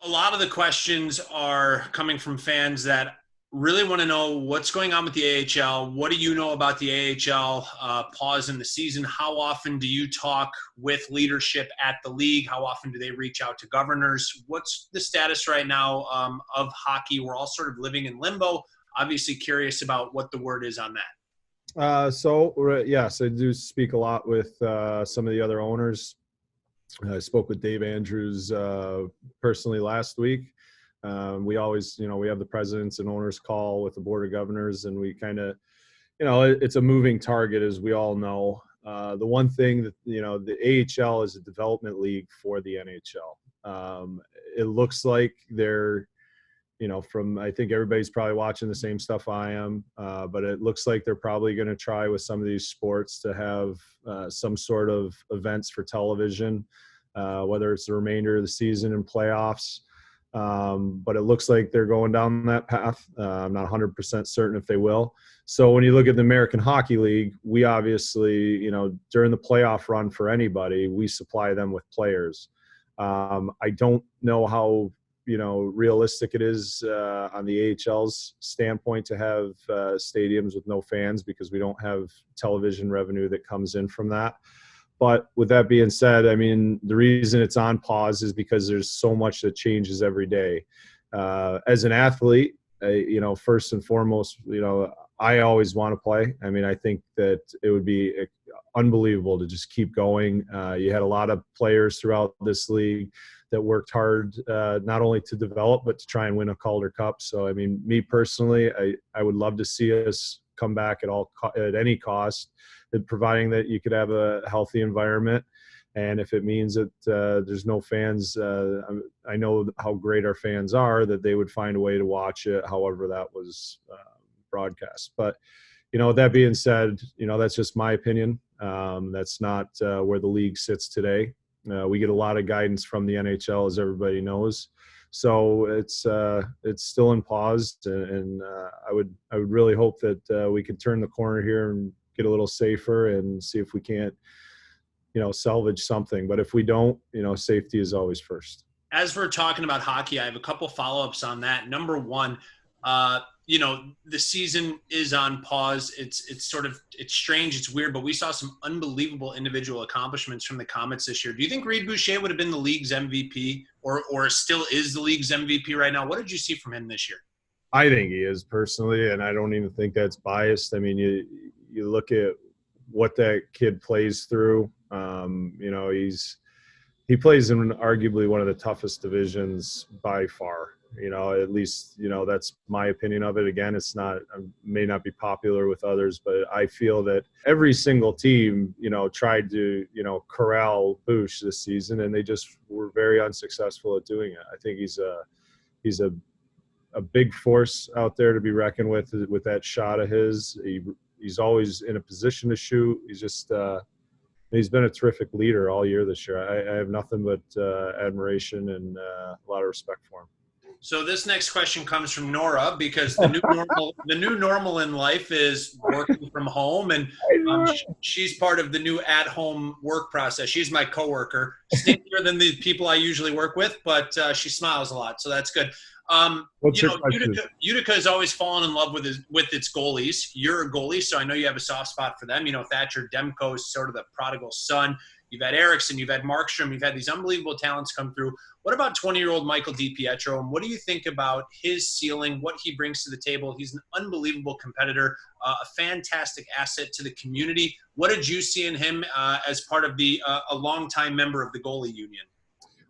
A lot of the questions are coming from fans that really want to know what's going on with the AHL. What do you know about the AHL pause in the season? How often do you talk with leadership at the league? How often do they reach out to governors? What's the status right now of hockey? We're all sort of living in limbo. Obviously curious about what the word is on that. Yes, I do speak a lot with some of the other owners. I spoke with Dave Andrews personally last week. We always, we have the presidents and owners call with the board of governors, and we kind of, it's a moving target, as we all know. The one thing that, the AHL is a development league for the NHL. It looks like they're, I think everybody's probably watching the same stuff I am, but it looks like they're probably going to try with some of these sports to have some sort of events for television, whether it's the remainder of the season and playoffs. But it looks like they're going down that path. I'm not 100% certain if they will. So when you look at the American Hockey League, we obviously, during the playoff run for anybody, we supply them with players. I don't know how realistic it is on the AHL's standpoint to have stadiums with no fans, because we don't have television revenue that comes in from that. But with that being said, I mean, the reason it's on pause is because there's so much that changes every day. As an athlete, first and foremost, I always want to play. I mean, I think that it would be unbelievable to just keep going. You had a lot of players throughout this league that worked hard, not only to develop, but to try and win a Calder Cup. So, I mean, me personally, I would love to see us come back at any cost, providing that you could have a healthy environment. And if it means that there's no fans, I know how great our fans are, that they would find a way to watch it, however that was broadcast. But, with that being said, that's just my opinion. That's not where the league sits today. We get a lot of guidance from the NHL, as everybody knows. So it's still in pause, and I would really hope that we can turn the corner here and get a little safer and see if we can't, salvage something. But if we don't, safety is always first. As we're talking about hockey, I have a couple follow-ups on that. Number one, the season is on pause. It's strange. It's weird, but we saw some unbelievable individual accomplishments from the Comets this year. Do you think Reid Boucher would have been the league's MVP or still is the league's MVP right now? What did you see from him this year? I think he is, personally, and I don't even think that's biased. I mean, you look at what that kid plays through. He plays in arguably one of the toughest divisions by far. At least, that's my opinion of it. Again, may not be popular with others, but I feel that every single team, tried to, corral Boucher this season, and they just were very unsuccessful at doing it. I think he's a big force out there to be reckoned with that shot of his. He's always in a position to shoot. He's been a terrific leader all year this year. I have nothing but admiration and a lot of respect for him. So this next question comes from Nora, because the new normal in life is working from home, and she's part of the new at-home work process. She's my coworker, stinkier than the people I usually work with, but she smiles a lot, so that's good. Utica has always fallen in love with its goalies. You're a goalie, so I know you have a soft spot for them. Thatcher Demko is sort of the prodigal son. You've had Eriksson, you've had Markstrom, you've had these unbelievable talents come through. What about 20-year-old Michael DiPietro, and what do you think about his ceiling, what he brings to the table? He's an unbelievable competitor, a fantastic asset to the community. What did you see in him as part of a longtime member of the goalie union?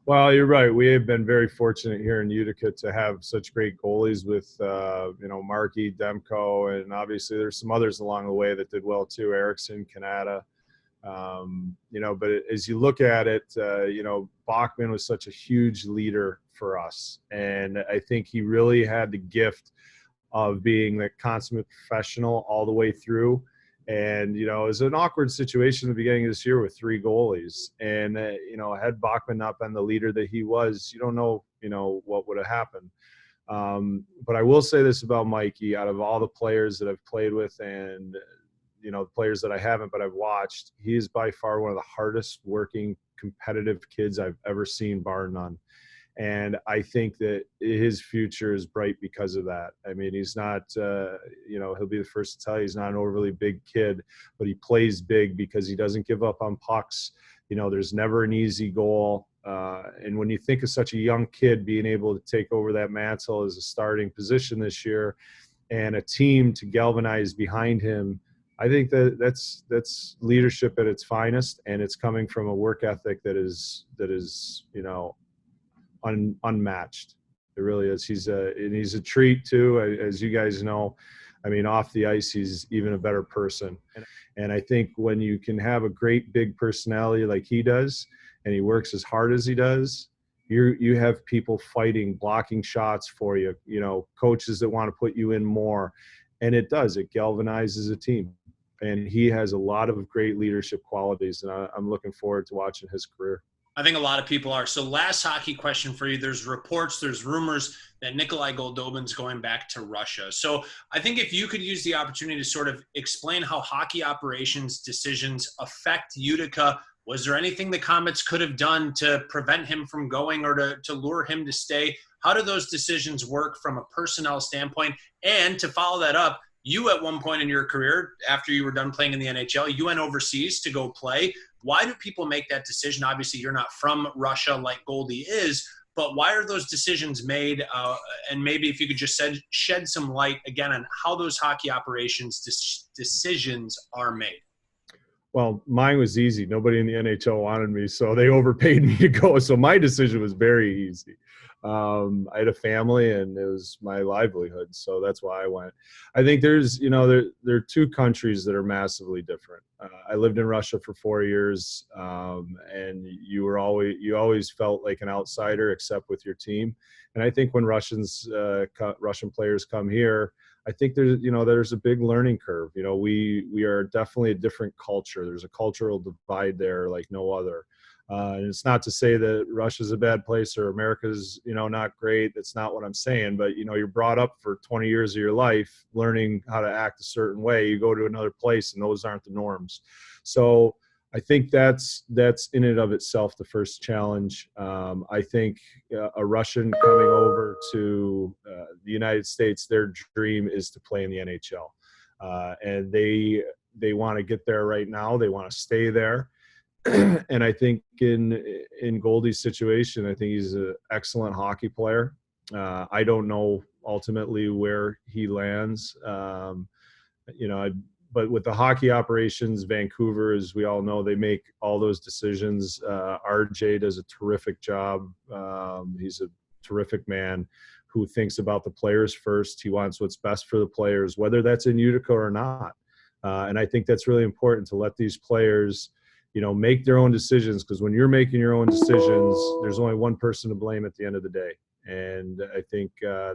Well, you're right. We have been very fortunate here in Utica to have such great goalies with, Markey, Demko, and obviously there's some others along the way that did well too, Eriksson, Kanata. But as you look at it, Bachman was such a huge leader for us. And I think he really had the gift of being the consummate professional all the way through. And, it was an awkward situation at the beginning of this year with three goalies. And, had Bachman not been the leader that he was, you don't know, what would have happened. But I will say this about Mikey: out of all the players that I've played with and, the players that I haven't, but I've watched, he is by far one of the hardest working competitive kids I've ever seen, bar none. And I think that his future is bright because of that. I mean, he's not, he'll be the first to tell you he's not an overly big kid, but he plays big because he doesn't give up on pucks. There's never an easy goal. And when you think of such a young kid being able to take over that mantle as a starting position this year and a team to galvanize behind him, I think that's leadership at its finest, and it's coming from a work ethic that is unmatched. It really is. He's a treat too, as you guys know. I mean, off the ice, he's even a better person. And I think when you can have a great big personality like he does, and he works as hard as he does, you have people fighting, blocking shots for you, coaches that want to put you in more. And it galvanizes a team. And he has a lot of great leadership qualities, and I'm looking forward to watching his career. I think a lot of people are. So last hockey question for you. There's reports, there's rumors that Nikolai Goldobin's going back to Russia. So I think if you could use the opportunity to sort of explain how hockey operations decisions affect Utica. Was there anything the Comets could have done to prevent him from going or to lure him to stay? How do those decisions work from a personnel standpoint? And to follow that up, you at one point in your career, after you were done playing in the NHL, you went overseas to go play. Why do people make that decision? Obviously, you're not from Russia like Goldie is, but why are those decisions made? And maybe if you could just shed some light again on how those hockey operations decisions are made. Well, mine was easy. Nobody in the NHL wanted me, so they overpaid me to go. So my decision was very easy. I had a family, and it was my livelihood, so that's why I went. I think there's, there are two countries that are massively different. I lived in Russia for 4 years, and you always felt like an outsider, except with your team. And I think when Russian players come here, I think there's a big learning curve. We are definitely a different culture. There's a cultural divide there like no other. And it's not to say that Russia's a bad place or America's, not great. That's not what I'm saying. But, you're brought up for 20 years of your life learning how to act a certain way. You go to another place and those aren't the norms. So I think that's in and of itself the first challenge. I think a Russian coming over to the United States, their dream is to play in the NHL. And they want to get there right now. They want to stay there. And I think in Goldie's situation, I think he's an excellent hockey player. I don't know ultimately where he lands. But with the hockey operations, Vancouver, as we all know, they make all those decisions. RJ does a terrific job. He's a terrific man who thinks about the players first. He wants what's best for the players, whether that's in Utica or not. And I think that's really important to let these players make their own decisions, because when you're making your own decisions, there's only one person to blame at the end of the day. And I think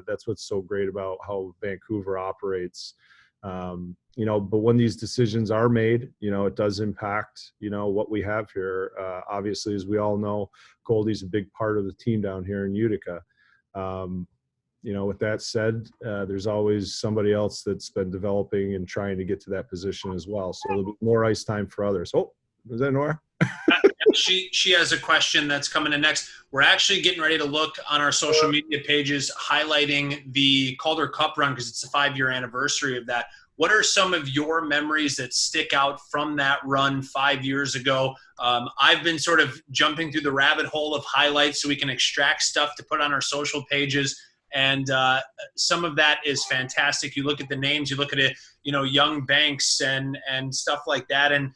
that's what's so great about how Vancouver operates. But when these decisions are made, it does impact, what we have here. Obviously, as we all know, Goldie's a big part of the team down here in Utica. With that said, there's always somebody else that's been developing and trying to get to that position as well. So there'll be more ice time for others. Oh, is that Nora? She has a question that's coming in next. We're actually getting ready to look on our social media pages highlighting the Calder Cup run because it's the 5-year anniversary of that. What are some of your memories that stick out from that run 5 years ago? I've been sort of jumping through the rabbit hole of highlights so we can extract stuff to put on our social pages. And some of that is fantastic. You look at the names, you look at it, Young Banks and stuff like that. And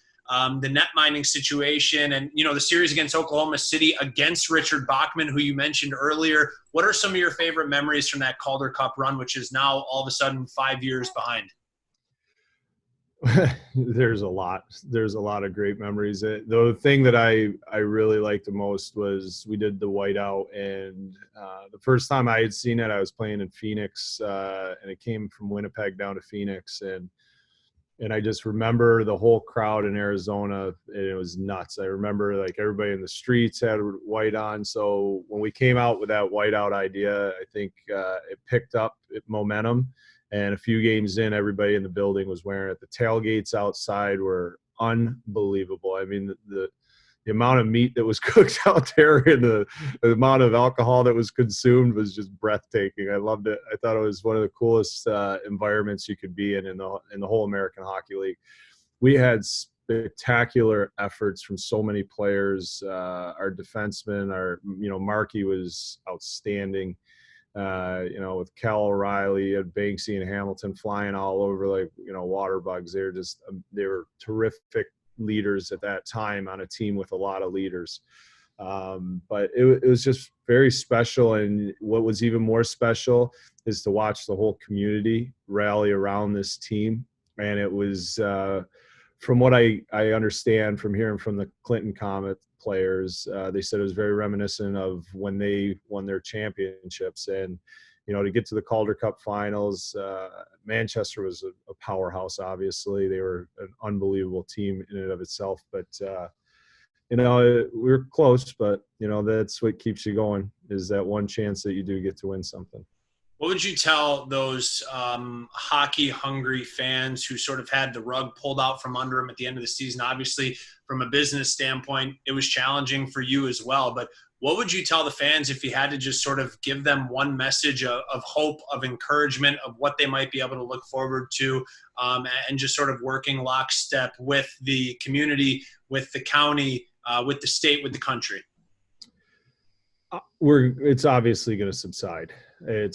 the net mining situation and, the series against Oklahoma City against Richard Bachman, who you mentioned earlier. What are some of your favorite memories from that Calder Cup run, which is now all of a sudden 5 years behind? There's a lot of great memories. The thing that I really liked the most was we did the whiteout, and the first time I had seen it, I was playing in Phoenix, and it came from Winnipeg down to Phoenix, and I just remember the whole crowd in Arizona, and it was nuts. I remember like everybody in the streets had white on. So when we came out with that whiteout idea, I think it picked up momentum. And a few games in, everybody in the building was wearing it. The tailgates outside were unbelievable. I mean, the the amount of meat that was cooked out there and the amount of alcohol that was consumed was just breathtaking. I loved it. I thought it was one of the coolest environments you could be in the whole American Hockey League. We had spectacular efforts from so many players. Our defensemen, Markey was outstanding. With Cal O'Reilly and Banksy and Hamilton flying all over like, water bugs. They were terrific leaders at that time on a team with a lot of leaders. But it was just very special. And what was even more special is to watch the whole community rally around this team. And it was, from what I understand from hearing from the Clinton Comet players, they said it was very reminiscent of when they won their championships. And, to get to the Calder Cup finals, Manchester was a powerhouse, obviously. They were an unbelievable team in and of itself. But, we were close, but, that's what keeps you going, is that one chance that you do get to win something. What would you tell those hockey-hungry fans who sort of had the rug pulled out from under them at the end of the season? Obviously, from a business standpoint, it was challenging for you as well. But what would you tell the fans if you had to just sort of give them one message of hope, of encouragement, of what they might be able to look forward to, and just sort of working lockstep with the community, with the county, with the state, with the country? It's obviously going to subside. We're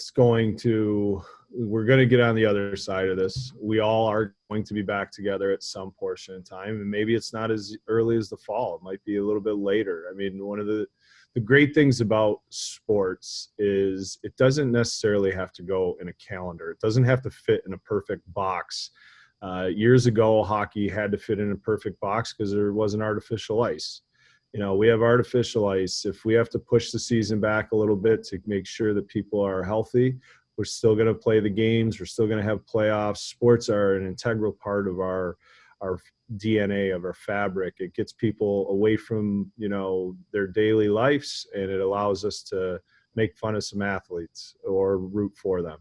going to get on the other side of this. We all are going to be back together at some portion in time, and maybe it's not as early as the fall. It might be a little bit later. I mean, one of the great things about sports is it doesn't necessarily have to go in a calendar. It doesn't have to fit in a perfect box. Years ago, hockey had to fit in a perfect box because there wasn't artificial ice. We have artificial ice. If we have to push the season back a little bit to make sure that people are healthy, we're still going to play the games. We're still going to have playoffs. Sports are an integral part of our DNA, of our fabric. It gets people away from, their daily lives, and it allows us to make fun of some athletes or root for them.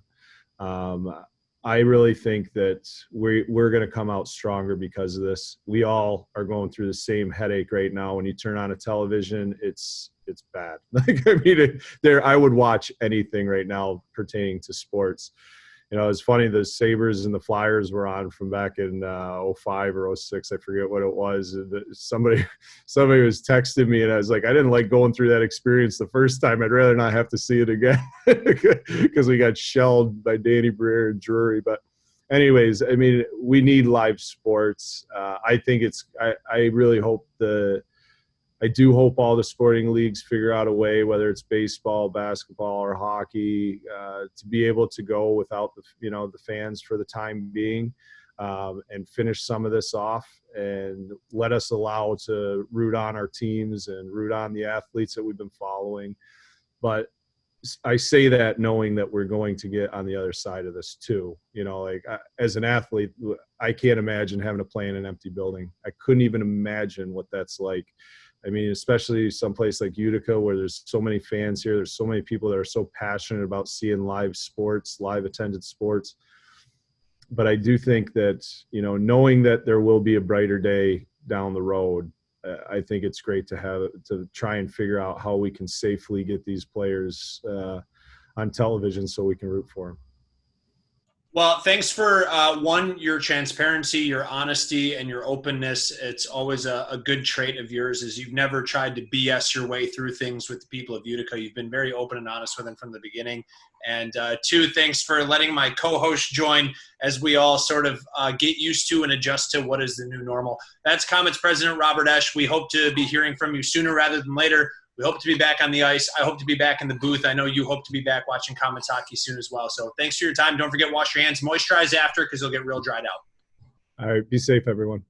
I really think that we're going to come out stronger because of this. We all are going through the same headache right now. When you turn on a television, it's bad. I would watch anything right now pertaining to sports. It's funny, the Sabres and the Flyers were on from back in 05 or 06. I forget what it was. Somebody was texting me, and I was like, I didn't like going through that experience the first time. I'd rather not have to see it again because we got shelled by Danny Briere and Drury. But anyways, I mean, we need live sports. I really hope I do hope all the sporting leagues figure out a way, whether it's baseball, basketball, or hockey, to be able to go without the fans for the time being, and finish some of this off and let us allow to root on our teams and root on the athletes that we've been following. But I say that knowing that we're going to get on the other side of this too. As an athlete, I can't imagine having to play in an empty building. I couldn't even imagine what that's like. I mean, especially someplace like Utica where there's so many fans here. There's so many people that are so passionate about seeing live sports, live attended sports. But I do think that, knowing that there will be a brighter day down the road, I think it's great to try and figure out how we can safely get these players on television so we can root for them. Well, thanks for, your transparency, your honesty, and your openness. It's always a good trait of yours, is you've never tried to BS your way through things with the people of Utica. You've been very open and honest with them from the beginning. And two, thanks for letting my co-host join as we all sort of get used to and adjust to what is the new normal. That's Comets President Robert Esche. We hope to be hearing from you sooner rather than later. We hope to be back on the ice. I hope to be back in the booth. I know you hope to be back watching Comets hockey soon as well. So thanks for your time. Don't forget, wash your hands, moisturize after, because they'll get real dried out. All right. Be safe, everyone.